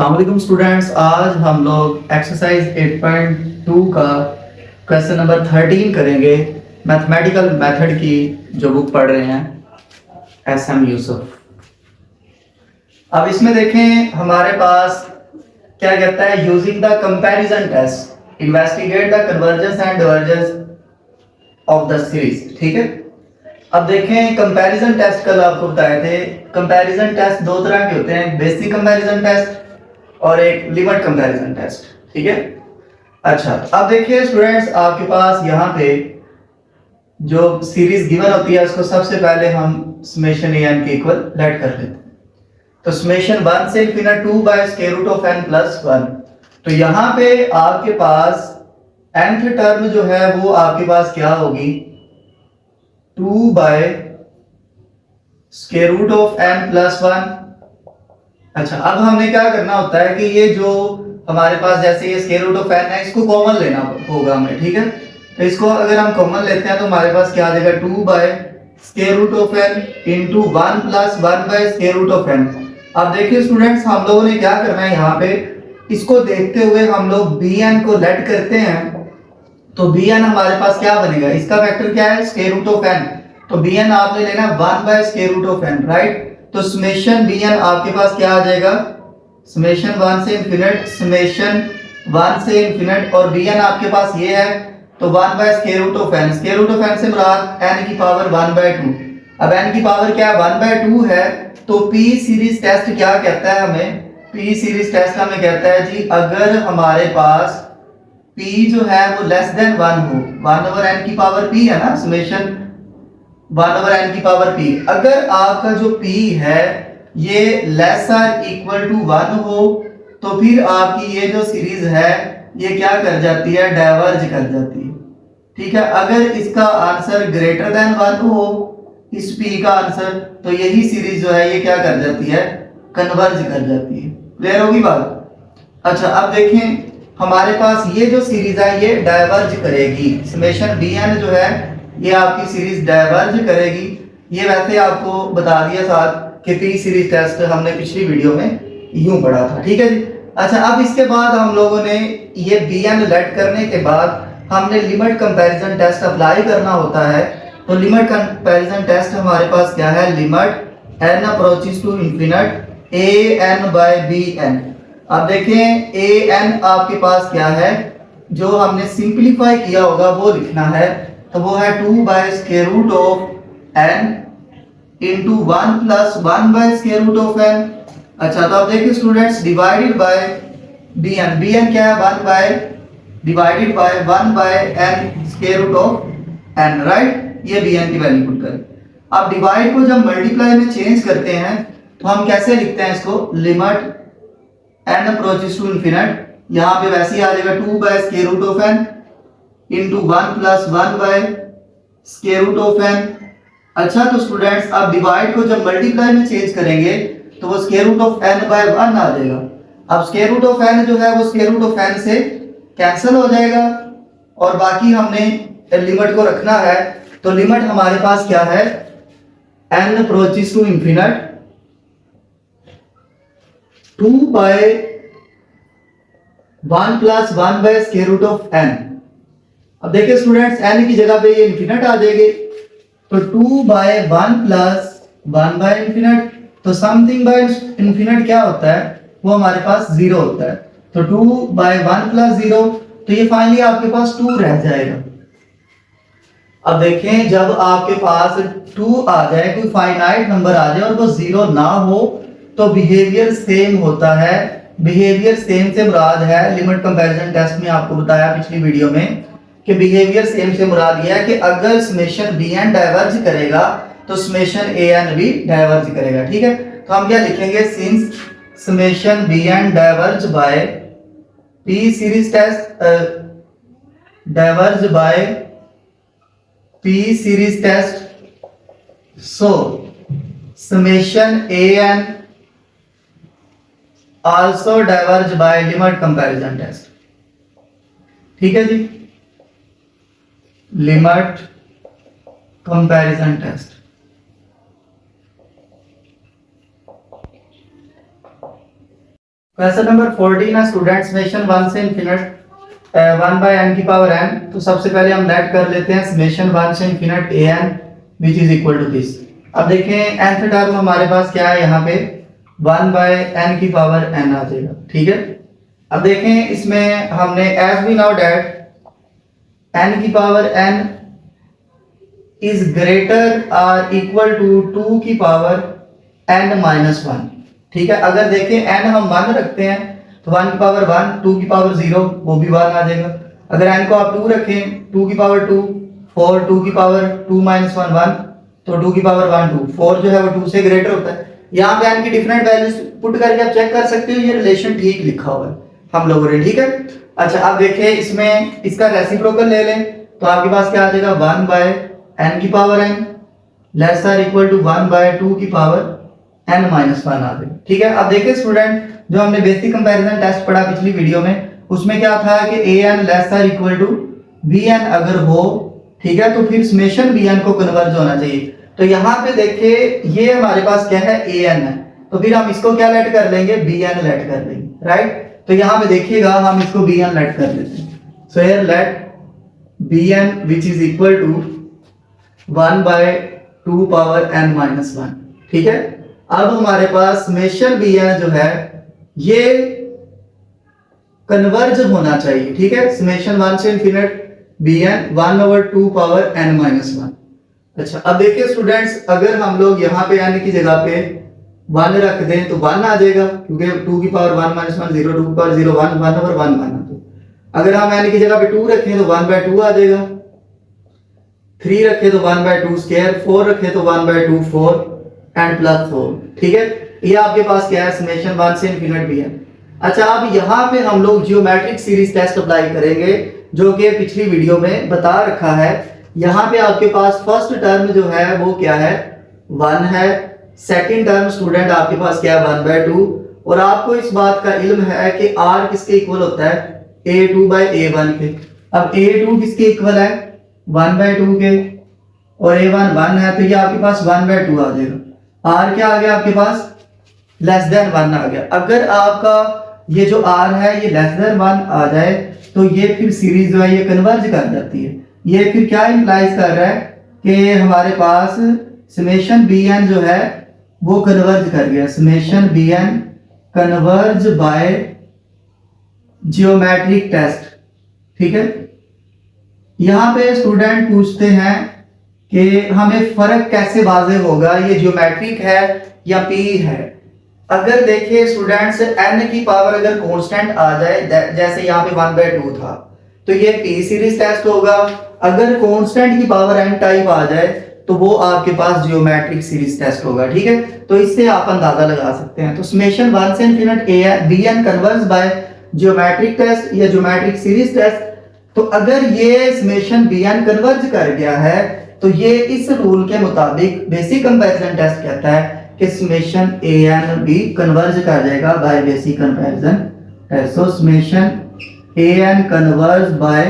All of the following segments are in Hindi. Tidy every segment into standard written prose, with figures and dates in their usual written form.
अस्सलाम स्टूडेंट्स, आज हम लोग एक्सरसाइज 8.2 का क्वेश्चन नंबर 13 करेंगे। मैथमेटिकल मेथड की जो बुक पढ़ रहे हैं SM यूसुफ। अब इसमें देखें हमारे पास क्या कहता है, using the comparison test investigate the convergence and divergence of the series. ठीक है, अब देखें कंपैरिजन टेस्ट कल आपको बताए थे। कंपैरिजन टेस्ट दो तरह के होते हैं, बेसिक कंपैरिजन टेस्ट और एक लिमिट कंपैरिजन टेस्ट। ठीक है, अच्छा अब देखिए स्टूडेंट्स, आपके पास यहाँ पे जो सीरीज गिवन होती है उसको सबसे पहले हम समेशन ए एन के इक्वल लेट कर लेते हैं। तो समेशन 1 से infinite 2 by square root of n plus 1। तो यहाँ पे आपके पास nth टर्म जो है वो आपके पास क्या होगी, 2 by square root of n plus 1। अच्छा, अब हमने क्या करना होता है कि ये जो हमारे पास जैसे ये स्क्वायर रूट ऑफ n है, इसको कॉमन लेना होगा हमें। ठीक है, तो इसको अगर हम कॉमन लेते हैं तो हमारे पास क्या आ जाएगा, 2 by square root of n into 1 plus 1 by square root of n। अब देखिए स्टूडेंट्स, हम लोगों ने क्या करना है, यहाँ पे इसको देखते हुए हम लोग bn को लेट करते हैं। तो bn हमारे पास क्या बनेगा, इसका वेक्टर क्या है, स्क्वायर रूट ऑफ n। तो bn आपने लेना 1 by square root of n, right. तो समेशन bn आपके पास क्या आ जाएगा, समेशन 1 से इनफिनिट, समेशन 1 से इनफिनिट, और bn आपके पास ये है तो 1 by square root of n। Square root of n से मुराद n की पावर 1 बाय 2। अब n की पावर क्या है, 1 बाय 2 है। तो p सीरीज टेस्ट क्या कहता है हमें, p सीरीज टेस्ट हमें कहता है जी, अगर हमारे पास p जो है वो लेस देन 1 हो, 1 ओवर n की पावर p है ना, समेशन 1 ओवर n की पावर p, अगर आपका जो p है ये लेस आर इक्वल टू 1 हो, तो फिर आपकी ये जो सीरीज है ये क्या कर जाती है, डाइवर्ज कर जाती है। ठीक है, अगर इसका आंसर ग्रेटर देन 1 हो, इस p का आंसर, तो यही सीरीज जो है ये क्या कर जाती है, कन्वर्ज कर जाती है। क्लियर होगी बात। अच्छा अब देखें हमारे पास ये जो सीरीज है ये डाइवर्ज करेगी, समेशन bn जो है ये आपकी सीरीज डाइवर्ज करेगी। ये वैसे आपको बता दिया साथ कि p सीरीज टेस्ट हमने पिछली वीडियो में यूं पढ़ा था। ठीक है जी। अच्छा अब इसके बाद हम लोगों ने ये bn लेट करने के बाद हमने लिमिट कंपैरिजन टेस्ट अप्लाई करना होता है। तो लिमिट कंपैरिजन टेस्ट हमारे पास क्या है, limit n approaches to infinite an by bn। अब देखें an आपके पास क्या है, जो हमने सिंपलीफाई किया होगा वो लिखना है। तो वो है 2 by square root of n into 1 plus 1 by square root of n। अच्छा तो अब देखिए students, divided by bn, bn क्या है, 1 by divided by 1 bye n square root of n, right. ये bn की वैल्यू पुट करें। अब डिवाइड को जब मल्टीप्लाई में चेंज करते हैं तो हम कैसे लिखते हैं इसको, limit n approaches to infinite, यहाँ पे वैसे ही आ जाएगा 2 by square root of n into 1 plus 1 by square root of n। अच्छा तो स्टूडेंट्स, अब डिवाइड को जब मल्टीप्लाई में चेंज करेंगे तो वो square root of n by 1 आ जाएगा। अब स्क्वायर रूट ऑफ n जो है वो स्क्वायर रूट ऑफ n से कैंसिल हो जाएगा, और बाकी हमने लिमिट को रखना है। तो लिमिट हमारे पास क्या है, n approaches to infinite 2 by 1 plus 1 by square root of n। अब देखिए स्टूडेंट्स, n की जगह पे ये इनफिनिट आ जाएगी, तो 2 बाय 1 प्लस 1 बाय इनफिनिट। तो समथिंग बाय इनफिनिट क्या होता है, वो हमारे पास 0 होता है। तो 2 बाय 1 प्लस 0, तो ये फाइनली आपके पास 2 रह जाएगा। अब देखें जब आपके पास 2 आ जाए, कोई फाइनाइट नंबर आ जाए और वो 0 ना हो, तो बिहेवियर सेम होता है। बिहेवियर सेम से मुराद है, लिमिट कंपैरिजन टेस्ट में आपको बताया पिछली वीडियो में कि बिहेवियर सेम से मुराद यह है कि अगर समेशन bn डाइवर्ज करेगा तो समेशन an भी डाइवर्ज करेगा। ठीक है, तो हम क्या लिखेंगे, since summation bn diverge by p series test, diverge by p series test, so summation an also diverge by limit comparison test। ठीक है जी, limit comparison test. Question number 14 है स्टूडेंट्स, समेशन 1 से इनफिनिट 1 बाय n की पावर n। तो सबसे पहले हम लेट कर लेते हैं समेशन 1 से infinite an which is equal to this. अब देखें nth टर्म हमारे पास क्या है, यहाँ पे 1 बाय n की पावर n आ जाएगा, ठीक है। अब देखें इसमें हमने as we know that n की पावर n इज ग्रेटर और इक्वल टू 2 की पावर n माइनस 1, ठीक है। अगर देखें n हम 1 रखते हैं तो 1 की पावर 1, 2 की पावर 0 वो भी 1 आ जाएगा। अगर n को आप 2 रखें, 2 की पावर 2 4, 2 की पावर 2 माइनस 1 1, तो 2 की पावर 1 2, 4 जो है वो 2 से ग्रेटर होता है। यहाँ पे n की डिफरेंट वैल्यूज पुट करके आप चेक कर सकते हो, ये रिलेशन ठीक लिखा हुआ है हम लोगों ने, ठीक है। अच्छा अब देखिए इसमें इसका रेसिप्रोकल ले लें तो आपके पास क्या आ जाएगा, 1 बाय n की power n less or equal to 1 by 2 की पावर n माइनस 1 आ जाएगा, ठीक है। अब देखिए स्टूडेंट, जो हमने बेसिक कंपैरिजन टेस्ट पढ़ा पिछली वीडियो में, उसमें क्या था कि an less or equal to bn अगर हो, ठीक है, तो फिर समेशन bn को कन्वर्ज होना चाहिए। तो यहाँ पे देखिए ये हमारे पास क्या है, an है, तो फिर हम इसको क्या लेट कर लेंगे, bn लेट कर लेंगे, राइट। तो यहाँ पे देखिएगा हम इसको bn लेट कर लेते हैं। So here let bn which is equal to 1 by 2 power n minus 1, ठीक है। अब हमारे पास समेशन bn जो है ये कन्वर्ज होना चाहिए, ठीक है। समेशन 1 से infinite bn 1 over 2 power n minus 1। अच्छा अब देखिए स्टूडेंट्स, अगर हम लोग यहाँ पे n की जगह पे 1 रख दें तो 1 आ जाएगा, क्योंकि 2 की पावर 1 माइनस 1 0, 2 की पावर 0 1, 1 ओवर 1 1। अगर हम n की जगह पे 2 रखें तो 1 बाय 2 आ जाएगा, 3 रखे तो 1 बाय 2 स्क्वायर, 4 रखे तो 1 बाय 2 4 एंड प्लस 4, ठीक है। ये आपके पास क्या है, समेशन 1 से इनफिनिट bn। अच्छा अब यहाँ पे हम लोग जियोमेट्रिक सीरीज टेस्ट अप्लाई करेंगे, जो कि पिछली वीडियो में बता रखा है। यहाँ पे आपके पास फर्स्ट टर्म जो है वो क्या है, 1 है। सेकंड टर्म स्टूडेंट आपके पास क्या है, 1 बाय 2। और आपको इस बात का इल्म है कि r किसके इक्वल होता है, a2 बाय a1 के। अब a2 किसके इक्वल है, 1 बाय 2 के, और a1 1 है, तो ये आपके पास 1 बाय 2 आ जाएगा। r क्या आ गया आपके पास, लेस देन 1 आ गया। अगर आपका ये जो r है ये लेस देन 1 आ जाए तो ये फिर सीरीज जो है ये कन्वर्ज कर जाती है। ये फिर क्या इंप्लाइज कर रहा है कि हमारे पास समेशन bn जो है वो कन्वर्ज कर गया, summation bn converge by geometric test, ठीक है। यहाँ पे स्टूडेंट पूछते हैं कि हमें फर्क कैसे वाज़ेह होगा, ये जियोमेट्रिक है या p है। अगर देखिए स्टूडेंट्स, n की पावर अगर कांस्टेंट आ जाए, जैसे यहाँ पे 1 बाय 2 था, तो ये p सीरीज टेस्ट होगा। अगर कांस्टेंट की पावर n टाइप आ जाए तो वो आपके पास जियोमेट्रिक सीरीज टेस्ट होगा, ठीक है। तो इससे आप अंदाजा लगा सकते हैं। तो समेशन 1 से infinite bn converge by geometric test या जियोमेट्रिक सीरीज टेस्ट। तो अगर ये समेशन bn कन्वर्ज कर गया है तो ये इस रूल के मुताबिक बेसिक कंपैरिजन टेस्ट कहता है कि समेशन an भी कन्वर्ज कर जाएगा by basic comparison test. So summation an converge by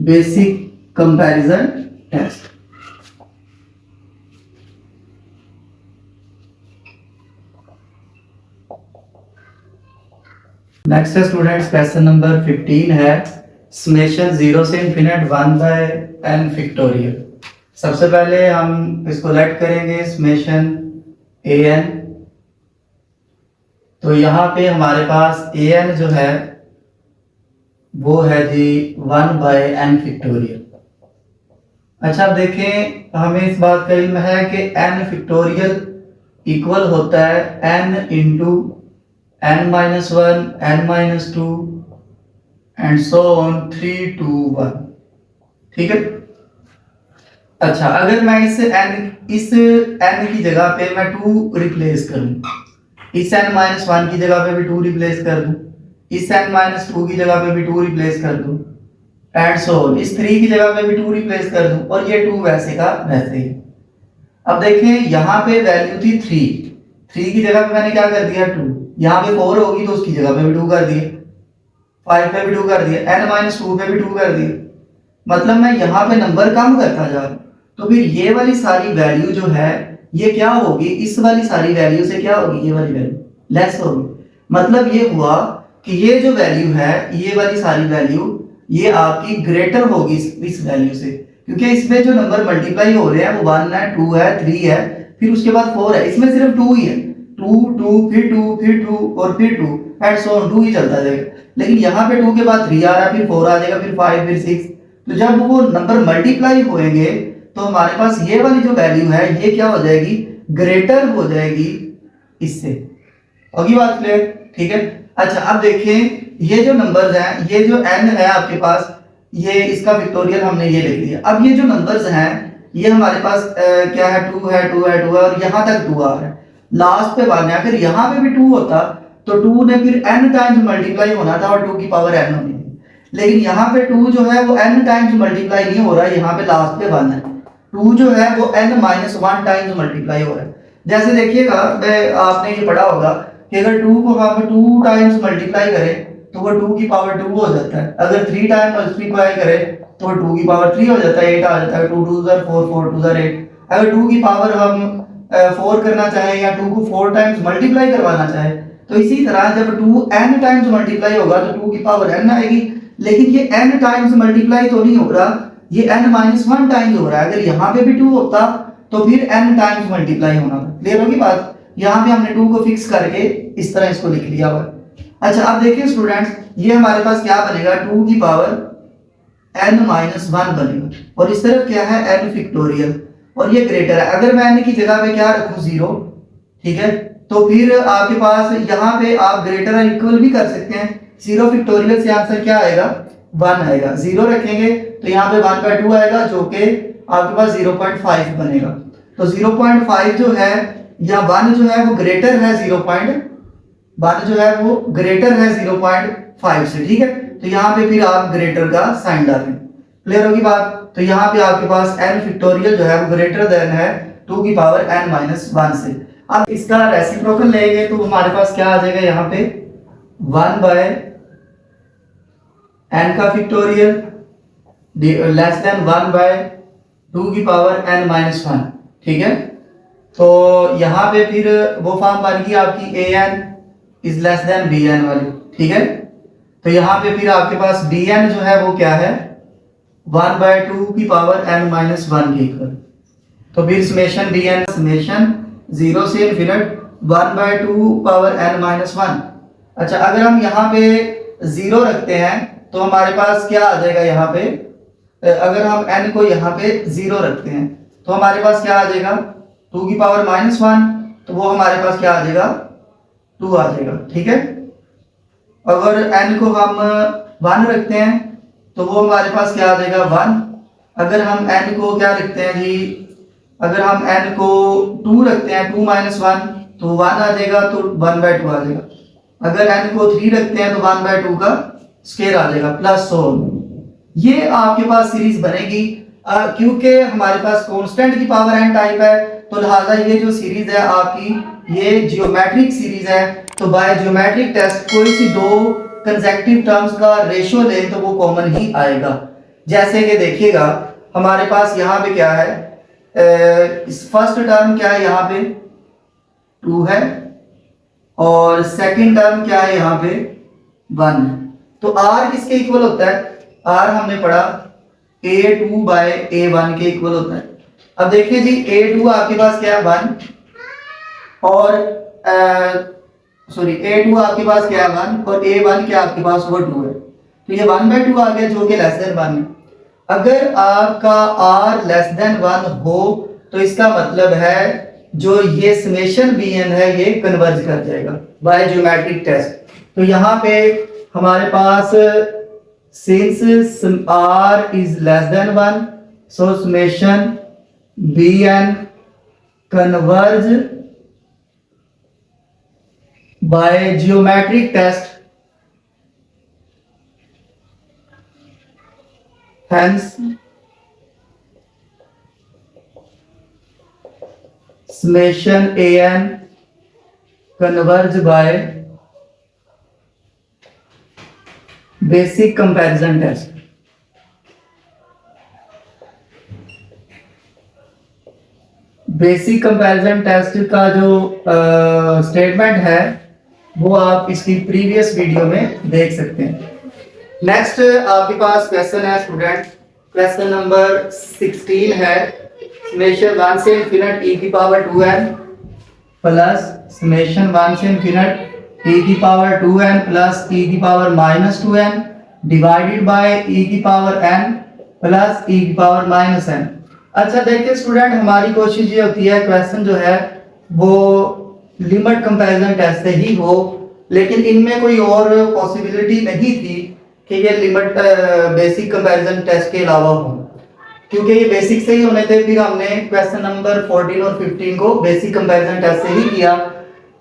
basic comparison test. Next है स्टूडेंट्स, क्वेश्चन नंबर 15 है समेशन 0 से इनफिनिट 1 बाय n फैक्टोरियल। सबसे पहले हम इसको लेट करेंगे समेशन an। तो यहाँ पे हमारे पास an जो है वो है जी 1 बाय n फैक्टोरियल। अच्छा अब देखें, हमें इस बात का इल्म है कि n फैक्टोरियल इक्वल होता है n into n minus 1, n minus 2 and so on 3 to 1, ठीक है। अच्छा अगर मैं इस n की जगह पे मैं 2 रिप्लेस करूं, इस n माइनस 1 की जगह पे भी 2 रिप्लेस कर दूं, इस n माइनस 2 की जगह पे भी 2 रिप्लेस कर दूं एंड सो ऑन, इस 3 की जगह पे भी 2 रिप्लेस कर दूं, और ये 2 वैसे का वैसे ही। अब देखें यहाँ पे वैल्यू थी 3 की जगह पे मैंने क्या कर दिया 2, यहाँ पे 4 होगी तो उसकी जगह पे भी 2 कर दिए, 5 पे भी 2 कर दिया, n माइनस 2 पे भी 2 कर दिए। मतलब मैं यहाँ पे नंबर कम करता जा रहा हूँ। तो फिर ये वाली सारी वैल्यू जो है ये क्या होगी, इस वाली सारी वैल्यू से क्या होगी, ये वाली वैल्यू लेस होगी। मतलब ये हुआ कि ये जो वैल्यू है, ये वाली सारी वैल्यू ये आपकी ग्रेटर होगी इस वैल्यू से, क्योंकि इसमें जो नंबर मल्टीप्लाई हो रहे हैं वो 1 है, 2 है, 3 है, फिर उसके बाद 4 है। इसमें सिर्फ 2 ही है, 2 2 फिर 2 फिर 2 और फिर 2 एंड सो ऑन, 2 ही चलता जाएगा। लेकिन यहाँ पे 2 के बाद 3 आ रहा है, फिर 4 आ जाएगा, फिर 5, फिर 6। तो जब वो नंबर मल्टीप्लाई होएंगे तो हमारे पास ये वाली जो वैल्यू है ये क्या हो जाएगी, ग्रेटर हो जाएगी इससे। होगी बात क्लियर? ठीक है। अच्छा अब देखिए ये जो नंबर्स हैं, ये जो n है आपके पास, ये इसका फैक्टोरियल हमने ये लिख लिया। अब ये जो नंबर्स हैं ये हमारे पास क्या है, 2 है, 2 है, 2 है और यहाँ तक 2 आ रहा है, लास्ट पे बाद में अगर यहाँ पे भी 2 होता तो 2 ने फिर n टाइम्स मल्टीप्लाई होना था और 2 की पावर n होनी थी। लेकिन यहाँ पे 2 जो है वो n टाइम्स मल्टीप्लाई नहीं हो रहा है, यहाँ पे लास्ट पे 1 है। 2 जो है वो n माइनस 1 टाइम्स मल्टीप्लाई हो रहा है। जैसे देखिएगा, आपने ये पढ़ा होगा कि अगर 2 को हम 2 टाइम्स मल्टीप्लाई करें तो वो 2 की पावर 2 हो जाता है। अगर 3 टाइम्स मल्टीप्लाई करें तो वो 2 की पावर 3 हो जाता है, 8 आ जाता है। 2 2 4 4 2 8। अगर 2 की पावर हम 4 करना चाहें या 2 को 4 टाइम्स मल्टीप्लाई करवाना चाहे तो इसी तरह जब 2 n टाइम्स मल्टीप्लाई होगा तो 2 की पावर n आएगी। लेकिन ये n टाइम्स मल्टीप्लाई तो नहीं हो रहा, ये n माइनस 1 टाइम्स हो रहा है। अगर यहाँ पे भी 2 होता तो फिर n टाइम्स मल्टीप्लाई होना था। क्लियर होगी बात? यहाँ पे हमने 2 को फिक्स करके इस तरह इसको लिख लिया हुआ है। अच्छा अब देखिए स्टूडेंट्स, ये हमारे पास क्या बनेगा, 2 की पावर n माइनस 1 बनेगा और इस तरफ क्या है, n फैक्टोरियल, और ये ग्रेटर है। अगर मैं n की जगह पे क्या रखूं, 0, ठीक है, तो फिर आपके पास यहाँ पे आप ग्रेटर और इक्वल भी कर सकते हैं। 0 फैक्टोरियल से आंसर क्या आएगा, 1 आएगा। 0 रखेंगे तो यहाँ पे 1/2 आएगा जो कि आपके पास 0.5 बनेगा। तो 0.5 जो है या 1 जो है वो ग्रेटर है 1 जो है वो ग्रेटर है 0.5 से, ठीक है। तो यहाँ पे फिर आप ग्रेटर का साइन डालें। क्लियर होगी बात? तो यहाँ पे आपके पास n फैक्टोरियल जो है वो ग्रेटर देन है 2 की पावर n माइनस 1 से। अब इसका रेसिप्रोकल लेंगे तो हमारे पास क्या आ जाएगा, यहाँ पे 1 बाय n का फैक्टोरियल लेस देन 1 बाय 2 की पावर n माइनस 1, ठीक है। तो यहाँ पे फिर वो फॉर्म बन गई आपकी an is less then bn वाली, ठीक है। तो यहाँ पे फिर आपके पास bn जो है वो क्या है, 1/2 की पावर n माइनस 1 के इक्वल। तो फिर समेशन bn समेशन 0 से इनफिनिट 1/2 पावर n माइनस 1। अच्छा अगर हम यहाँ पे 0 रखते हैं तो हमारे पास क्या आ जाएगा, यहाँ पे अगर हम n को यहाँ पे 0 रखते हैं तो हमारे पास क्या आ जाएगा, 2 की पावर माइनस 1, तो वो हमारे पास क्या आ जाएगा, 2 आ जाएगा, ठीक है। अगर n को हम 1 रखते हैं तो वो हमारे पास क्या आ जाएगा, 1। अगर हम n को क्या रखते हैं जी, अगर हम n को 2 रखते हैं, 2 माइनस 1, तो 1 आ जाएगा, तो 1/2 आ जाएगा। अगर n को 3 रखते हैं तो 1/2 का स्क्वायर आ जाएगा प्लस 100। ये आपके पास सीरीज बनेगी क्योंकि हमारे पास कांस्टेंट की पावर n टाइप है, तो लिहाजा ये जो सीरीज है आपकी ये जियोमेट्रिक सीरीज है। तो बाय जियोमेट्रिक टेस्ट कोई सी दो कंसेक्यूटिव टर्म्स का रेशियो लें तो वो कॉमन ही आएगा। जैसे कि देखिएगा हमारे पास यहाँ पे क्या है, इस फर्स्ट टर्म क्या है, यहाँ पे 2 है और सेकंड टर्म क्या है, यहाँ पे 1 है। तो r किसके इक्वल होता है, r हमने पढ़ा a2 बाय a1 के इक्वल होता है। अब देखिए जी a2 आपके पास क्या है, 1 और a2 आपके पास क्या है, 1 और a1 क्या आपके पास वो 2 है। तो ये 1/2 आ गया जो कि लेस देन 1 है। अगर आपका r लेस देन 1 हो तो इसका मतलब है जो ये समेशन bn है ये कन्वर्ज कर जाएगा बाय ज्योमेट्रिक टेस्ट। तो यहाँ पे हमारे पास since r is less than 1 so summation bn converge by geometric test, hence summation an converge by basic comparison test। Basic comparison test का जो स्टेटमेंट है वो आप इसकी प्रीवियस वीडियो में देख सकते हैं। नेक्स्ट आपके पास क्वेश्चन है स्टूडेंट, क्वेश्चन नंबर 16 है, समेशन 1 से इनफिनिट e की पावर 2n प्लस समेशन 1 से इनफिनिट e की पावर 2n प्लस e की power minus 2n divided by e की पावर n प्लस e की पावर माइनस n। अच्छा देखिए स्टूडेंट, हमारी कोशिश ये होती है क्वेश्चन जो है वो लिमिट कंपैरिजन टेस्ट से ही हो, लेकिन इनमें कोई और पॉसिबिलिटी नहीं थी कि ये लिमिट बेसिक कंपैरिजन टेस्ट के अलावा हो, क्योंकि ये बेसिक से ही होने थे। फिर हमने क्वेश्चन नंबर 14 और 15 को बेसिक कंपैरिजन टेस्ट से ही किया।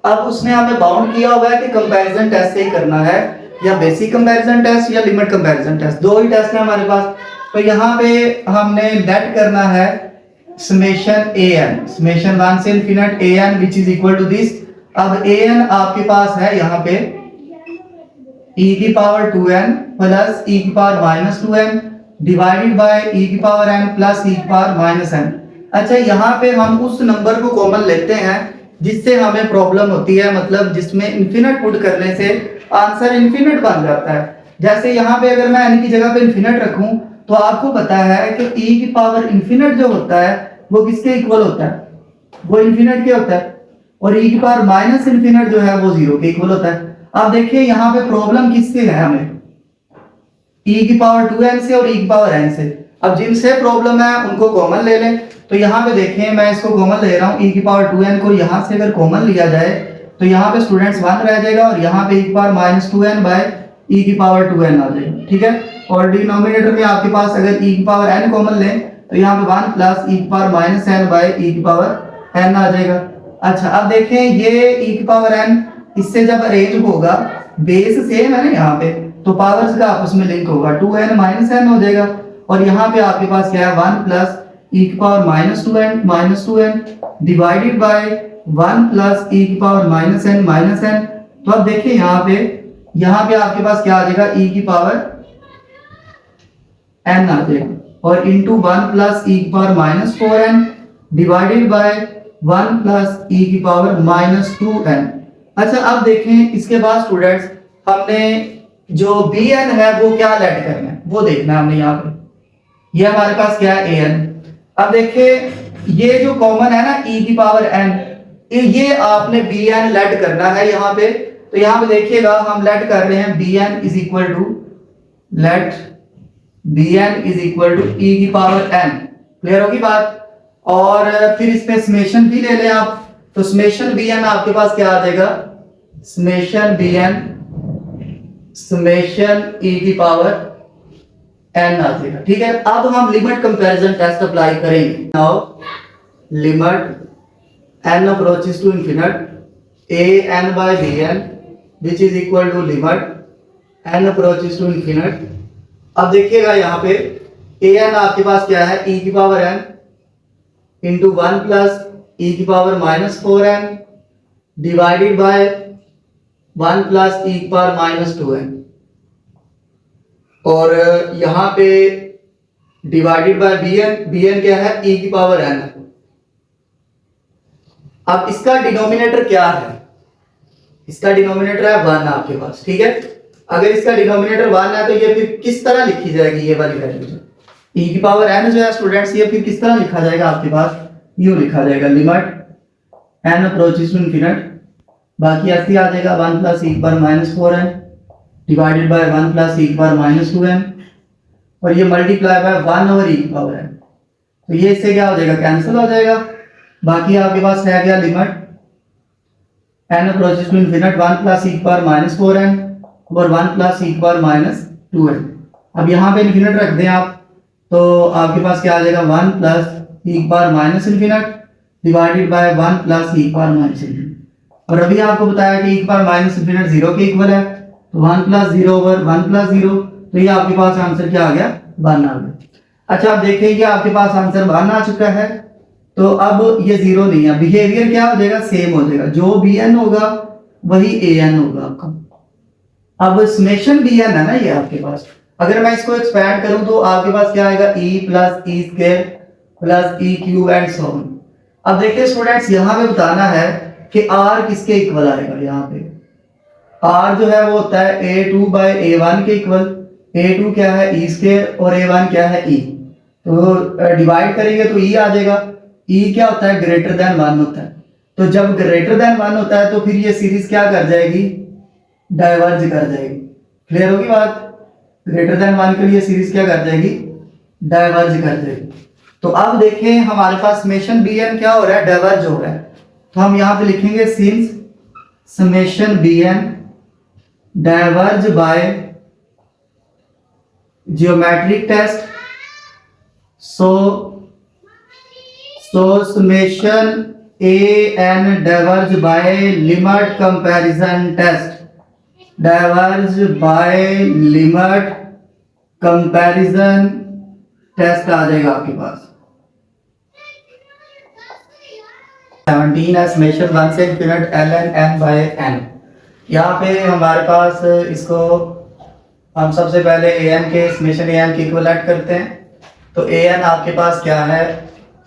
अब उसने हमें बाउंड किया हुआ है कि कंपैरिजन टेस्ट से ही करना है, या बेसिक कंपैरिजन टेस्ट या लिमिट कंपैरिजन टेस्ट, दो ही टेस्ट है हमारे पास। तो यहाँ पे हमने लेट करना है समेशन an, समेशन 1 से infinite an which is equal to this. अब an आपके पास है यहाँ पे e की पावर 2n प्लस e की power minus 2n divided by e की पावर n प्लस e की पावर माइनस n। अच्छा यहाँ पे हम उस नंबर को कॉमन लेते हैं जिससे हमें प्रॉब्लम होती है, मतलब जिसमें इनफिनिट पुट करने से आंसर इनफिनिट बन जाता है। जैसे यहाँ पे अगर मैं n की जगह पे इनफिनिट रखूं तो आपको पता है कि e की पावर इनफिनिट जो होता है वो किसके इक्वल होता है, वो इनफिनिट के होता है, और e की पावर माइनस इनफिनिट जो है वो 0 के इक्वल होता है। अब देखिए यहाँ पे प्रॉब्लम किससे है, हमें e की पावर 2n से और e की पावर n से। अब जिनसे प्रॉब्लम है उनको कॉमन ले लें। तो यहाँ पे देखें, मैं इसको कॉमन ले रहा हूँ, e की पावर 2n को यहाँ से अगर कॉमन लिया जाए तो यहाँ पे स्टूडेंट्स 1 रह जाएगा और यहाँ पे e की power minus 2n by e की पावर 2n आ जाएगा, ठीक है। और डिनोमिनेटर में आपके पास अगर e की पावर n कॉमन लें तो यहाँ पे 1 प्लस e की power minus n by e की पावर n आ जाएगा। अच्छा अब देखें, ये e की पावर n इससे जब अरेंज होगा, बेस सेम है ना यहाँ पे, तो पावर्स का आपस में लिंक होगा, 2n माइनस n हो जाएगा। और यहाँ पे आपके पास क्या है, 1 प्लस e की power minus 2n divided by 1 plus e की पावर माइनस n। तो अब देखिए यहाँ पे आपके पास क्या आ जाएगा, e की पावर n आ जाएगा, और इंटू 1 प्लस e की power minus 4n divided by 1 plus e की पावर माइनस 2n। अच्छा अब देखें, इसके बाद स्टूडेंट्स हमने जो bn है वो क्या लेट करना है वो देखना है हमने। यहाँ पे ये हमारे पास क्या है, an। अब देखिए ये जो कॉमन है ना e की पावर n, ये आपने bn लेट करना है यहाँ पे। तो यहाँ पे देखिएगा हम लेट कर रहे हैं bn is equal to let bn is equal to e की पावर n। क्लियर होगी बात। और फिर इस पे समेशन भी ले लें आप, तो समेशन bn आपके पास क्या आ जाएगा, समेशन bn समेशन e की पावर n आ जाएगा, ठीक है। अब हम लिमिट कंपैरिजन टेस्ट अप्लाई करेंगे। Now limit n approaches to infinite an by bn which is equal to limit n approaches to infinite. अब देखिएगा यहाँ पे an आपके पास क्या है, e की power n into 1 plus e की power minus 4n divided by 1 plus e की पावर माइनस 2n, और यहाँ पे डिवाइडेड बाय bn क्या है, e की पावर n। अब इसका डिनोमिनेटर क्या है, इसका डिनोमिनेटर है 1 आपके पास, ठीक है। अगर इसका डिनोमिनेटर 1 है तो ये फिर किस तरह लिखी जाएगी, ये वाली वैल्यू e की पावर n जो है स्टूडेंट्स, ये फिर किस तरह लिखा जाएगा आपके पास, यूं लिखा जाएगा limit n approaches to infinite, बाकी ऐसे आ जाएगा 1 प्लस e की power minus 4n divided by 1 plus e की पावर माइनस 2n, और ये मल्टीप्लाई बाय 1 ओवर e की पावर n। तो ये इससे क्या हो जाएगा, कैंसिल हो जाएगा। बाकी आपके पास है क्या, limit n approaches to infinite 1 plus e की पावर माइनस 4n और 1 प्लस e की पावर माइनस 2n। अब यहाँ पे इन्फिनिट रख दें आप, तो आपके पास क्या आ जाएगा, 1 प्लस e की power minus infinite divided by 1 plus e की पावर माइनस इन्फिनिट। और अभी आपको बताया कि e की पावर माइनस इन्फिनिट 0 के इक्वल है, तो 1 प्लस 0 ओवर 1 प्लस 0, तो ये आपके पास आंसर क्या आ गया, 1 आ गया। अच्छा आप देखिए ये आपके पास आंसर 1 आ चुका है, तो अब ये 0 नहीं है, बिहेवियर क्या हो जाएगा, सेम हो जाएगा, जो bn होगा वही an होगा आपका। अब समेशन bn है ना ये आपके पास, अगर मैं इसको एक्सपैंड करूं तो आपके पास क्या आएगा, e plus E square plus E cube and so on. अब देखिए स्टूडेंट्स यहाँ पे बताना है कि r किसके इक्वल आएगा, यहाँ पे आर जो है वो होता है A2 बाय A1 के इक्वल। A2 क्या है ई स्क्वायर और A1 क्या है ई। तो डिवाइड करेंगे तो ई आ जाएगा। ई क्या होता है ग्रेटर देन 1 होता है। तो जब ग्रेटर देन 1 होता है तो फिर ये सीरीज क्या कर जाएगी डाइवर्ज कर जाएगी। क्लियर होगी बात। ग्रेटर देन 1 के लिए सीरीज क्या कर जाएगी डाइवर्ज कर जाएगी। तो अब देखें हमारे पास समेशन बी एन क्या हो रहा है डाइवर्ज हो रहा है। तो हम यहाँ पे लिखेंगे since summation b n diverge by geometric test so summation a n diverge by limit comparison test. Diverge by limit comparison test आ जाएगा आपके पास। 17 है समेशन 1 से infinite ln n by n। यहाँ पे हमारे पास इसको हम सबसे पहले an के समेशन an के इक्विवेलेंट करते हैं। तो an आपके पास क्या है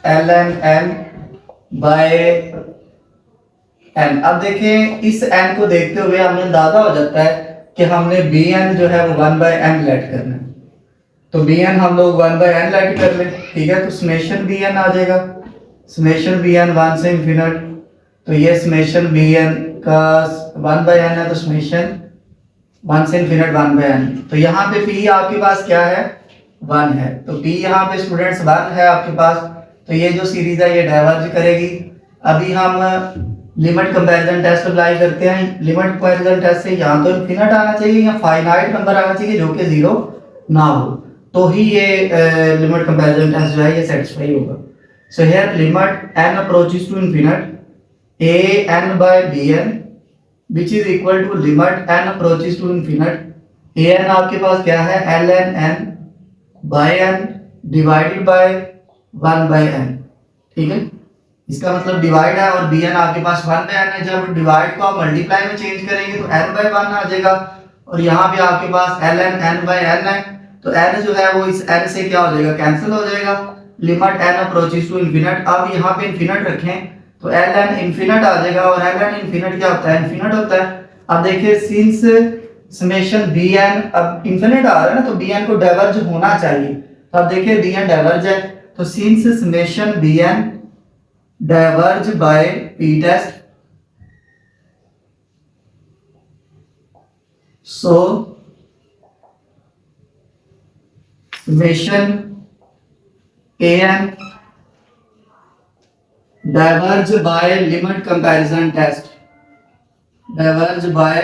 ln n बाय n। अब देखें इस n को देखते हुए हमें अंदाजा हो जाता है कि हमने bn जो है वो 1 बाय n लेट करना है। तो bn हम लोग 1 बाय n लेट कर लें, ठीक है। तो समेशन bn आ जाएगा समेशन bn 1 से इनफिनिट। तो ये समेशन bn का 1 बाय n है तो समेशन 1 से इनफिनिट 1 बाय n। तो यहाँ पे p आपके पास क्या है 1 है। तो p यहाँ पे स्टूडेंट्स 1 है आपके पास। तो ये जो सीरीज है ये डाइवर्ज करेगी। अभी हम लिमिट कंपैरिजन टेस्ट अप्लाई करते हैं। लिमिट कंपैरिजन टेस्ट से या तो इनफिनिट आना चाहिए या फाइनाइट नंबर आना चाहिए जो कि 0 ना हो, तो ही ये लिमिट कंपैरिजन टेस्ट जो है ये सेटिस्फाई होगा। So here limit n approaches to infinite a n by b n which is equal to limit n approaches to infinite a n आपके पास क्या है ln n by n divided by 1 by n, ठीक है। इसका मतलब डिवाइड है और bn आपके पास 1 by n है। जब डिवाइड को आप मल्टीप्लाई में चेंज करेंगे तो n by 1 आ जाएगा और यहाँ पे आपके पास ln n by n है। तो n जो है वो इस n से क्या हो जाएगा कैंसिल हो जाएगा। Limit n approaches to infinite. अब यहाँ पे इनफिनिट रखें तो ln इनफिनिट आ जाएगा और ln इनफिनिट क्या होता है इनफिनिट होता है। अब देखिए सिंस समेशन bn अब इनफिनिट आ रहा है ना तो bn को डाइवर्ज होना चाहिए। तो अब देखिए bn डाइवर्ज है तो since summation bn diverge by p test so summation an diverge by limit comparison test diverge by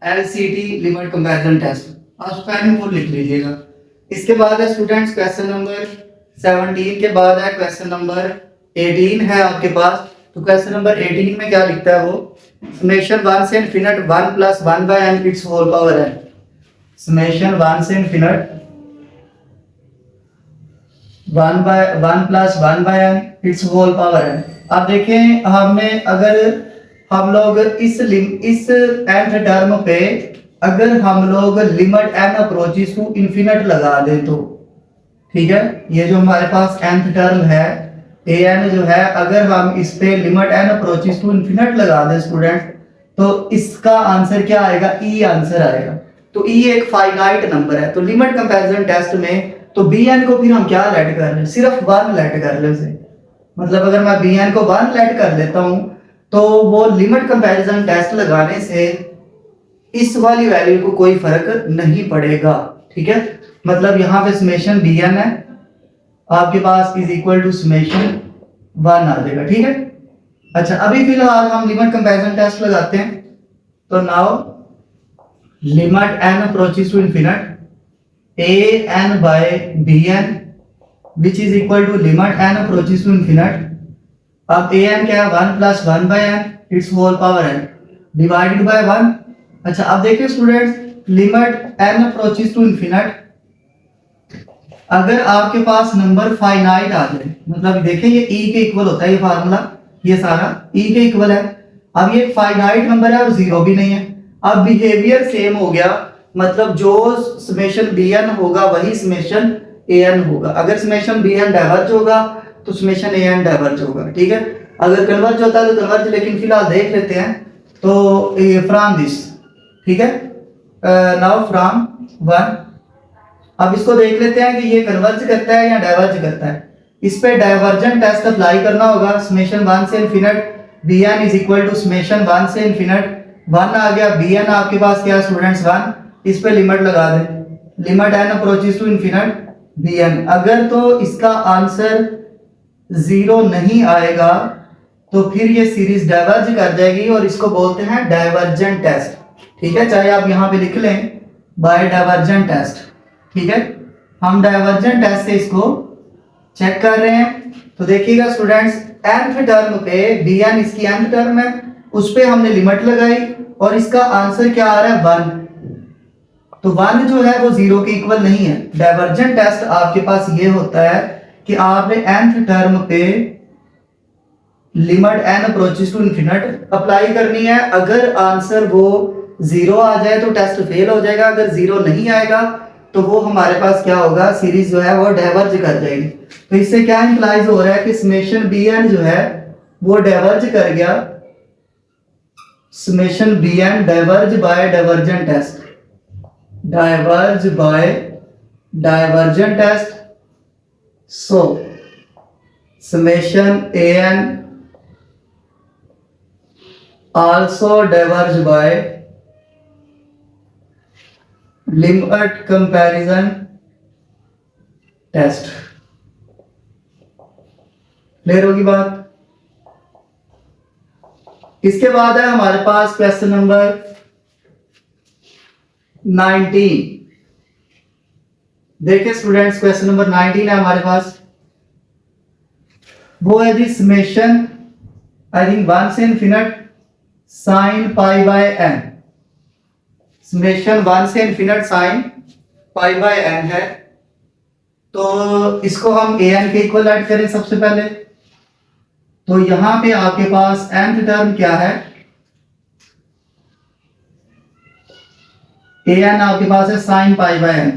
LCT limit comparison test. आप स्पेलिंग फुल लिख लीजिएगा। इसके बाद है स्टूडेंट्स क्वेश्चन नंबर 17 के बाद है क्वेश्चन नंबर 18 है आपके पास। तो क्वेश्चन नंबर 18 में क्या लिखता है वो समेशन 1 से infinite 1 plus 1 bye n its whole power n। Summation 1 से infinite 1 plus 1 bye n its whole power n। अब देखें हमने अगर हम लोग इस nth टर्म पे अगर हम लोग limit n approaches to infinite लगा दें तो ठीक है। ये जो हमारे पास nth टर्म है an जो है अगर हम इस पे limit n approaches to infinite लगा दें स्टूडेंट तो इसका आंसर क्या आएगा e आंसर आएगा। तो e एक फाइनाइट नंबर है। तो लिमिट कंपैरिजन टेस्ट में तो bn को फिर हम क्या लेट कर लें सिर्फ 1 लेट कर लें उसे। मतलब अगर मैं bn को 1 लेट कर लेता हूं तो वो लिमिट कंपैरिजन टेस्ट लगाने से इस वाली वैल्यू को कोई फर्क नहीं पड़ेगा, ठीक है। मतलब यहाँ पे समेशन bn है आपके पास इज इक्वल टू समेशन 1 आ जाएगा, ठीक है। अच्छा अभी फिलहाल हम लिमिट कंपैरिजन टेस्ट लगाते हैं। तो now limit n approaches to infinite an by bn which is equal to limit n approaches to infinite। अब an क्या है 1 plus 1 by n its whole power n divided by 1। अच्छा अब देखिए students limit n approaches to infinite अगर आपके पास नंबर फाइनाइट आ जाए मतलब देखिए ये e के इक्वल होता है ये फार्मूला ये सारा e के इक्वल है। अब ये फाइनाइट नंबर है और 0 भी नहीं है। अब बिहेवियर सेम हो गया मतलब जो समेशन bn होगा वही समेशन an होगा। अगर समेशन bn डाइवर्ज होगा तो समेशन an डाइवर्ज होगा, ठीक है। अगर कन्वर्ज होता है तो कन्वर्ज, लेकिन फिलहाल देख लेते हैं। तो फ्रॉम दिस ठीक है। नाउ फ्रॉम 1, अब इसको देख लेते हैं कि ये कन्वर्ज करता है या डाइवर्ज करता है। इस पे डाइवर्जेंट टेस्ट अप्लाई करना होगा। समेशन 1 से infinite bn is equal to summation 1 से इनफिनिट 1 आ गया, bn आपके पास क्या स्टूडेंट्स 1, इस पे लिमिट लगा दें, limit n approaches to infinite bn। अगर तो इसका आंसर 0 नहीं आएगा तो फिर ये सीरीज डाइवर्ज कर जाएगी और इसको बोलते हैं डाइवर्जेंट टेस्ट। ठीक है, चाहे आप यहाँ पे लिख लें बाय डाइवर्जेंट टेस्ट। ठीक है, हम डाइवर्जेंट टेस्ट से इसको चेक कर रहे हैं। तो देखिएगा स्टूडेंट्स, nth टर्म पे bn इसकी nth टर्म है, उस पे हमने लिमिट लगाई और इसका आंसर क्या आ रहा है 1। तो 1 जो है वो 0 के इक्वल नहीं है। डाइवर्जेंट टेस्ट आपके पास ये होता है कि आपने nth टर्म पे limit n approaches to infinite apply करनी है। अगर आंसर वो 0 आ जाए तो टेस्ट फेल हो जाएगा, अगर 0 नहीं आएगा तो वो हमारे पास क्या होगा, सीरीज जो है वो डाइवर्ज कर जाएगी। तो इससे क्या इंप्लाइज हो रहा है कि समेशन bn जो है वो डाइवर्ज कर गया, summation bn diverge by divergent test, diverge by divergent test. So summation an also diverge by limit comparison test। Clear होगी बात। इसके बाद है हमारे पास क्वेश्चन नंबर 19। देखिए स्टूडेंट्स, क्वेश्चन नंबर 19 है हमारे पास, वो है जी समेशन आई थिंक 1 से infinite sine pi by n। Summation 1 से infinite sine pi by n है। तो इसको हम an के इक्वल ऐड करें सबसे पहले। तो यहां पे आपके पास nth टर्म क्या है, an आपके पास है साइन पाई बाय n।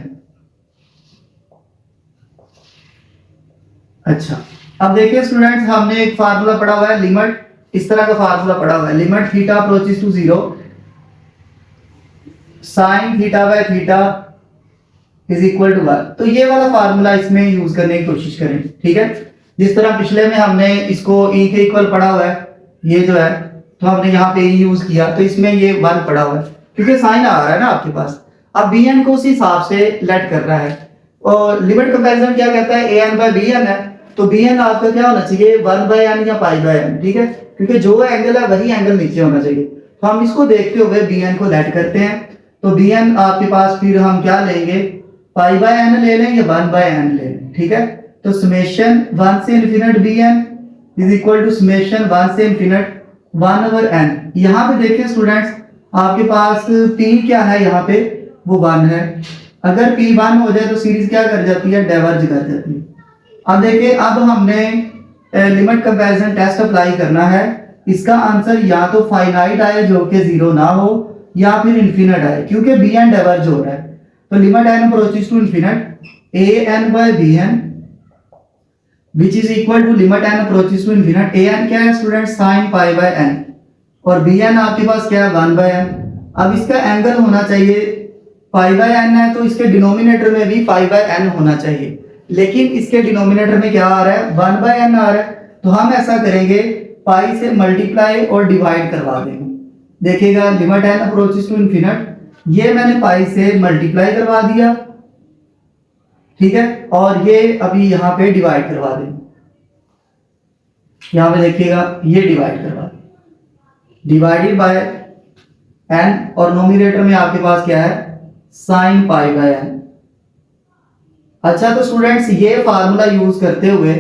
अच्छा, अब देखिए स्टूडेंट्स, हमने एक फार्मूला पढ़ा हुआ है लिमिट, इस तरह का फार्मूला पढ़ा हुआ है, limit theta approaches to 0 sine theta by theta is equal to 1। तो ये वाला फार्मूला इसमें यूज करने की कोशिश करें। ठीक है, जिस तरह पिछले में हमने इसको e के इक्वल पढ़ा हुआ है, ये जो है तो हमने यहाँ पे e यूज किया, तो इसमें ये 1 पढ़ा हुआ है क्योंकि साइन आ रहा है ना आपके पास। अब bn को उस हिसाब से लेट कर रहा है और लिमिट कंपैरिजन क्या कहता है, an बाय bn है। तो bn आपका क्या होना चाहिए, 1 बाय n या पाई बाय n। ठीक है, क्योंकि जो एंगल है वही एंगल नीचे होना चाहिए। तो हम इसको देखते हुए bn को लेट करते हैं। तो bn आपके पास फिर हम क्या लेंगे, पाई बाय n ले लें या 1 बाय n ले लें। ठीक है, तो समेशन 1 से infinite bn is equal to summation 1 से इनफिनिट 1 ओवर n। यहाँ पे देखिए स्टूडेंट्स, आपके पास p क्या है, यहाँ पे वो 1 है। अगर p 1 हो जाए तो सीरीज क्या कर जाती है, डाइवर्ज कर जाती है। अब देखिए, अब हमने लिमिट कंपैरिजन टेस्ट अप्लाई करना है। इसका आंसर या तो फाइनाइट आए जो कि 0 ना हो, या फिर इनफिनिट आए, क्योंकि bn डाइवर्ज हो रहा है। तो limit n approaches to infinite an by bn which is equal to limit n approaches to infinite। an क्या है student, sine pi by n, और bn आपके पास क्या है, 1 बाय n। अब इसका एंगल होना चाहिए, पाई बाय n है तो इसके डिनोमिनेटर में भी पाई बाय n होना चाहिए, लेकिन इसके डिनोमिनेटर में क्या आ रहा है, 1 बाय n आ रहा है। तो हम ऐसा करेंगे, पाई से मल्टीप्लाई और डिवाइड करवा देंगे। देखिएगा, limit n approaches to infinite, ये मैंने पाई से मल्टीप्लाई करवा दिया। ठीक है, और ये अभी यहाँ पे डिवाइड करवा देंगे। यहाँ पे देखिएगा, ये डिवाइड करवा दें, डिवाइडेड बाय n, और नोमिनेटर में आपके पास क्या है, साइन पाई बाय n। अच्छा, तो स्टूडेंट्स ये फार्मूला यूज करते हुए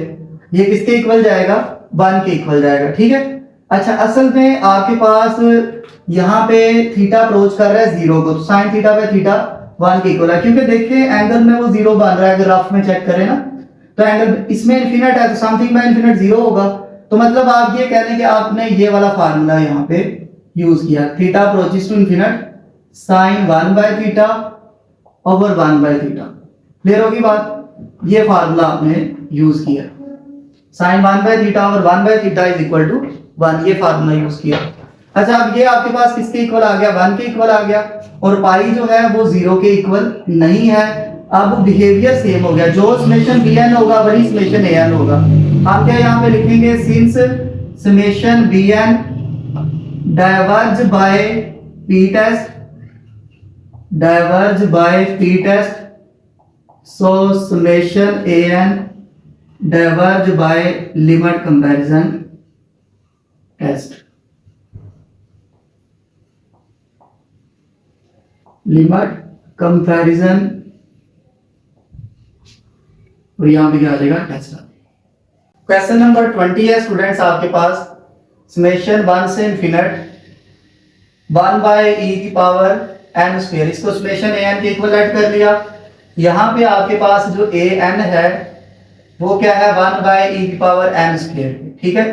ये किसके इक्वल जाएगा, 1 के इक्वल जाएगा। ठीक है, अच्छा, असल में आपके पास यहाँ पे थीटा अप्रोच कर रहा है 0 को, तो साइन थीटा बाय थीटा 1 के इक्वल है, क्योंकि देखिए एंगल में वो 0 बन रहा है। अगर रफ में चेक करें ना, तो एंगल इसमें इनफिनिट है, तो समथिंग बाय इनफिनिट 0 होगा। तो मतलब आप ये कह रहे हैं कि आपने ये वाला फार्मूला यहाँ पे यूज किया, theta approaches to infinite sine 1 by theta over 1 by theta. Clear होगी बात, ये फार्मूला आपने यूज किया, sine 1 by theta over 1 by theta is equal to 1, ये फार्मूला यूज किया। अच्छा, अब ये आपके पास किसके इक्वल आ गया, 1 के इक्वल आ गया, और पाई जो है वो 0 के इक्वल नहीं है। अब बिहेवियर सेम हो गया, जो समेशन bn होगा वही समेशन an होगा। हम क्या यहाँ पे लिखेंगे, since summation bn diverge by p test, diverge by p test, so summation an diverge by limit comparison test, limit comparison, और यहां पे क्या आ जाएगा, टेस्ट। क्वेश्चन नंबर 20 है स्टूडेंट्स आपके पास, समेशन 1 से इनफिनिट 1 बाय ई की पावर n स्क्वायर, इसको समेशन an के इक्वल ऐड कर लिया। यहां पे आपके पास जो an है वो क्या है, 1 बाय ई की पावर n स्क्वायर, ठीक है।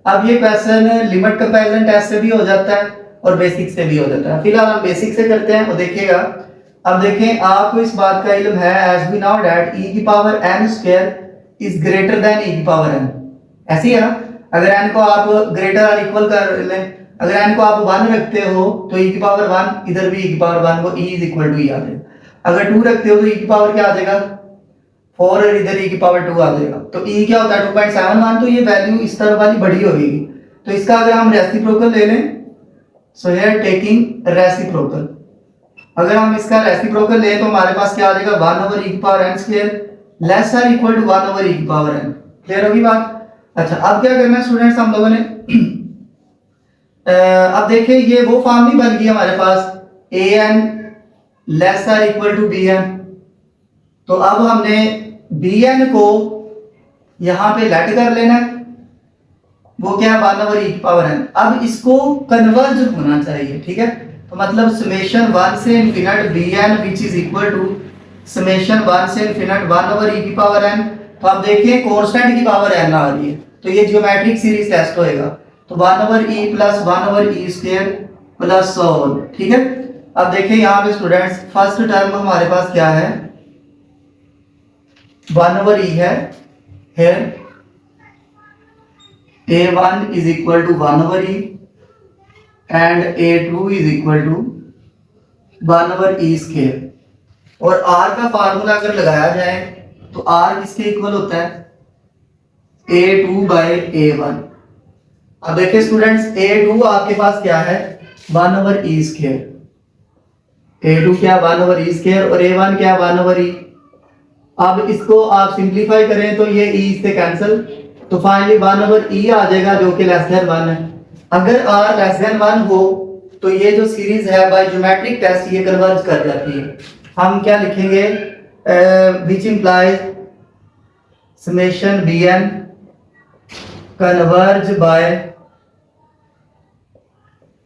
अब ये क्वेश्चन लिमिट कंपैरिजन टेस्ट से भी हो जाता है और बेसिक से भी हो जाता है। फिलहाल हम बेसिक से करते हैं, और देखिएगा। अब देखें, आपको इस बात का इल्म है, as we know that e की power n square is greater than e की पावर n, ऐसी है ना। अगर n को आप ग्रेटर और इक्वल कर लें, अगर n को आप 1 रखते हो तो e की पावर 1, इधर भी e की पावर 1 को e is equal to e आ जाएगा। अगर 2 रखते हो तो e की पावर क्या आ जाएगा, 4, और इधर e की पावर 2 आ जाएगा। तो e क्या होता है 2.71, तो ये वैल्यू इस तरफ वाली बड़ी होगी। तो इसका अगर हम रेसिप्रोकल ले लें, सो हियर टेकिंग रेसिप्रोकल, अगर हम इसका रेसिप्रोकल लें तो हमारे पास क्या आ जाएगा, 1 ओवर e की पावर n स्क्वायर लेस और इक्वल टू 1 ओवर e की पावर n। क्लियर होगी बात। अच्छा, अब क्या करना है स्टूडेंट्स हम लोगों ने, अब देखिए ये वो फॉर्म भी बन गई हमारे पास an लेस और इक्वल टू bn। तो अब हमने bn को यहां पे लेट कर लेना है, वो क्या है 1 ओवर e की पावर n। अब इसको कन्वर्ज होना चाहिए, ठीक है। तो मतलब समेशन 1 से infinite bn which is equal to summation 1 से इनफिनिट 1 ओवर e की पावर n। तो आप देखिए कांस्टेंट की पावर n आ रही है, तो ये ज्योमेट्रिक सीरीज टेस्ट होएगा। तो 1 over e plus 1 over e square plus 100, ठीक है। अब देखिए यहाँ पे स्टूडेंट्स फर्स्ट टर्म हमारे पास क्या है, 1 ओवर e है, here a1 is equal to 1 over e and a2 is equal to 1 over e square। और r का फार्मूला अगर लगाया जाए तो r किसके इक्वल होता है, a2 बाय a1। अब देखिए स्टूडेंट्स a2 आपके पास क्या है, 1 ओवर e स्क्वायर, a2 क्या 1 ओवर e स्क्वायर, और a1 क्या 1 ओवर e। अब इसको आप सिंपलीफाई करें तो ये e से कैंसिल, तो फाइनली 1 ओवर e आ जाएगा जो कि लेस देन 1 है। अगर r लेस देन 1 हो तो ये जो सीरीज है बाय ज्योमेट्रिक टेस्ट ये कन्वर्ज कर जाती है। हम क्या लिखेंगे, which implies summation bn converge by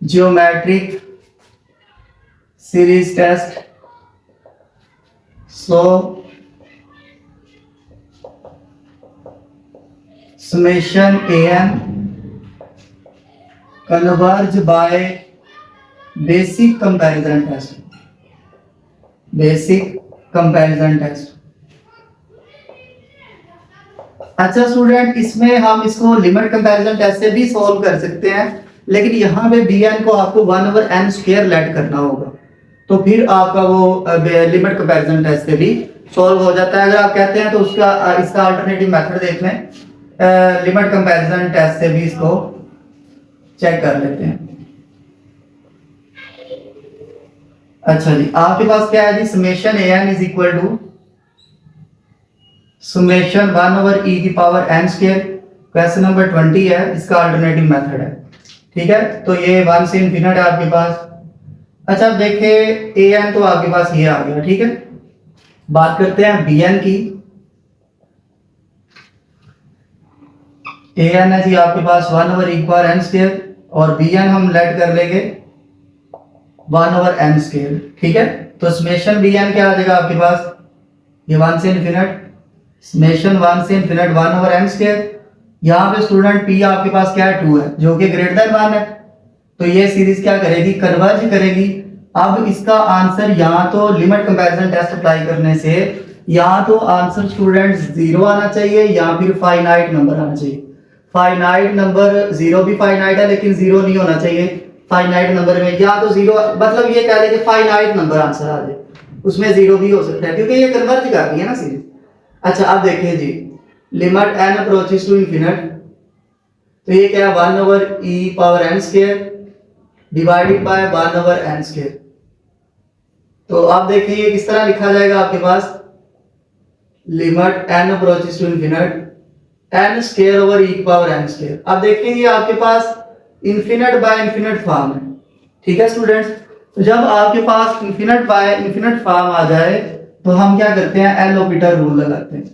geometric series test, so summation an converge by basic comparison test, basic comparison test। अच्छा स्टूडेंट, इसमें हम इसको लिमिट कंपैरिजन टेस्ट से भी सॉल्व कर सकते हैं, लेकिन यहाँ पे bn को आपको 1 ओवर n स्क्वायर लेट करना होगा, तो फिर आपका वो लिमिट कंपैरिजन टेस्ट से भी सॉल्व हो जाता है। अगर आप कहते हैं तो उसका इसका अल्टरनेटिव मेथड देख लें, लिमिट कंपैरिजन टेस्ट से भी इसको चेक कर लेते हैं। अच्छा जी, आपके पास क्या है जी, summation an is equal to summation 1 over e की power n square. Question number 20 है, इसका अल्टरनेटिव मेथड है, ठीक है। तो ये 1 से इनफिनिट है आपके पास। अच्छा देखिए an तो आपके पास ये आ गया, ठीक है। बात करते हैं bn की। an है जी आपके पास 1 ओवर e की पावर n स्क्वायर, और bn हम लेट कर लेंगे 1 ओवर n स्क्वायर, ठीक है। तो समेशन bn क्या आ जाएगा आपके पास, ये 1 से इनफिनिट समेशन 1 से इनफिनिट 1 ओवर n स्क्वायर। यहाँ पे स्टूडेंट p आपके पास क्या है, 2 है, जो कि ग्रेटर देन 1 है, तो ये सीरीज क्या करेगी, कन्वर्ज करेगी। अब इसका आंसर यहाँ तो लिमिट कंपैरिजन टेस्ट अप्लाई करने से यहाँ तो आंसर स्टूडेंट्स 0 आना चाहिए या फिर फाइनाइट नंबर आना चाहिए। फाइनाइट नंबर 0 भी फाइनाइट है लेकिन 0 नहीं होना चाहिए, फाइनाइट नंबर में, या तो जीरो, मतलब ये कह लें कि फाइनाइट नंबर आंसर आ जाए, उसमें जीरो भी हो सकता है क्योंकि ये कन्वर्ज कर रही है ना सीरीज। अच्छा अब देखिए जी, limit n approaches to infinite, तो ये क्या है 1 over e power n square divided by 1 over n square. तो आप देखिए ये किस तरह लिखा जाएगा आपके पास, limit n approaches to infinite n square over e power n square. अब देखिए ये आपके पास इंफिनिट बाय इंफिनिट फॉर्म है, ठीक है स्टूडेंट्स। तो जब आपके पास इंफिनिट बाय इंफिनिट फॉर्म आ जाए तो हम क्या करते हैं, एल ऑपिटर रूल लगाते हैं।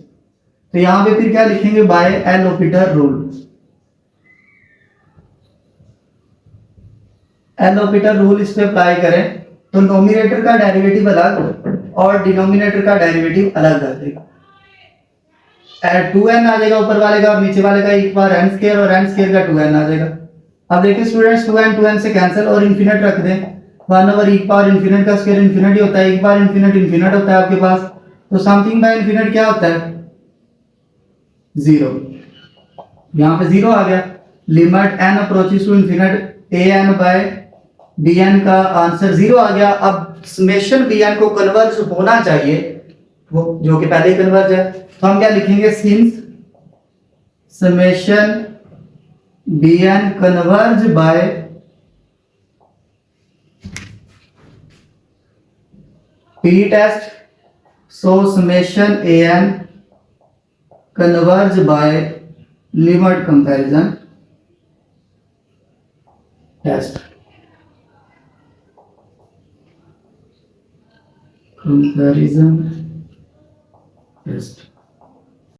तो यहां पे फिर क्या लिखेंगे, by L'Hopital rule. L'Hopital rule इस पे अप्लाई करें तो नोमिनेटर का डेरिवेटिव अलग और डिनोमिनेटर का डेरिवेटिव अलग आ जाएगा। 2n आ जाएगा ऊपर वाले का और नीचे वाले का एक बार n स्क्वायर और n स्क्वायर का 2n आ जाएगा। अब देखिए स्टूडेंट्स 2n से कैंसिल और इंफिनिट रख दें, 1 ओवर e पावर इंफिनिट का स्क्वायर इंफिनिट ही होता है, एक बार इंफिनिट इंफिनिट होता है आपके पास, तो समथिंग बाय इंफिनिट क्या होता है, जीरो। यहाँ पे जीरो आ गया। Limit n approaches to infinite an by bn का आंसर जीरो आ गया। अब समेशन bn को कन्वर्ज होना चाहिए, वो जो कि पहले ही कन्वर्ज है, तो हम क्या लिखेंगे, since summation bn converge by p test, so summation an converge by limit comparison test, comparison test.